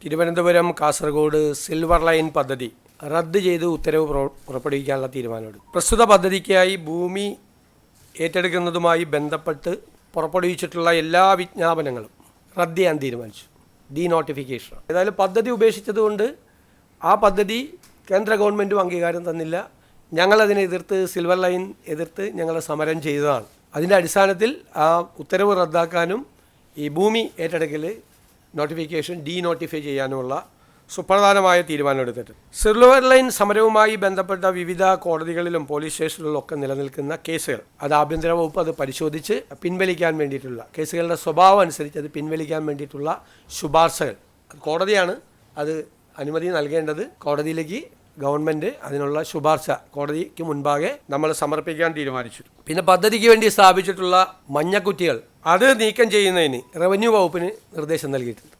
Thiruvananthapuram Kasaragod silver line പദ്ധതി റദ്ദ് ചെയ്ത് ഉത്തരവ് പുറപ്പെടുവിക്കാനുള്ള തീരുമാനമെടുത്തു. പ്രസ്തുത പദ്ധതിക്കായി ഭൂമി ഏറ്റെടുക്കുന്നതുമായി ബന്ധപ്പെട്ട് പുറപ്പെടുവിച്ചിട്ടുള്ള എല്ലാ വിജ്ഞാപനങ്ങളും റദ്ദ് ചെയ്യാൻ തീരുമാനിച്ചു. ഡീനോട്ടിഫിക്കേഷൻ. ഏതായാലും പദ്ധതി ഉപേക്ഷിച്ചതുകൊണ്ട് ആ പദ്ധതി കേന്ദ്ര ഗവൺമെൻറ്റും അംഗീകാരം തന്നില്ല. ഞങ്ങളതിനെ എതിർത്ത് സിൽവർ ലൈൻ എതിർത്ത് ഞങ്ങൾ സമരം ചെയ്തതാണ്. അതിൻ്റെ അടിസ്ഥാനത്തിൽ ആ ഉത്തരവ് റദ്ദാക്കാനും ഈ ഭൂമി ഏറ്റെടുക്കൽ നോട്ടിഫിക്കേഷൻ ഡീനോട്ടിഫൈ ചെയ്യാനുമുള്ള സുപ്രധാനമായ തീരുമാനമെടുത്തിട്ടുണ്ട്. സിൽവർ ലൈൻ സമരവുമായി ബന്ധപ്പെട്ട വിവിധ കോടതികളിലും പോലീസ് സ്റ്റേഷനുകളിലും ഒക്കെ നിലനിൽക്കുന്ന കേസുകൾ അത് ആഭ്യന്തര വകുപ്പ് അത് പരിശോധിച്ച് പിൻവലിക്കാൻ വേണ്ടിയിട്ടുള്ള കേസുകളുടെ സ്വഭാവം അനുസരിച്ച് അത് പിൻവലിക്കാൻ വേണ്ടിയിട്ടുള്ള ശുപാർശകൾ കോടതിയാണ് അത് അനുമതി നൽകേണ്ടത്. കോടതിയിലേക്ക് ഗവൺമെൻറ് അതിനുള്ള ശുപാർശ കോടതിക്ക് മുൻപാകെ നമ്മൾ സമർപ്പിക്കാൻ തീരുമാനിച്ചു. പിന്നെ പദ്ധതിക്ക് വേണ്ടി സ്ഥാപിച്ചിട്ടുള്ള മഞ്ഞക്കുറ്റികൾ അത് നീക്കം ചെയ്യുന്നതിന് റവന്യൂ വകുപ്പിന് നിർദ്ദേശം നൽകിയിട്ടുണ്ട്.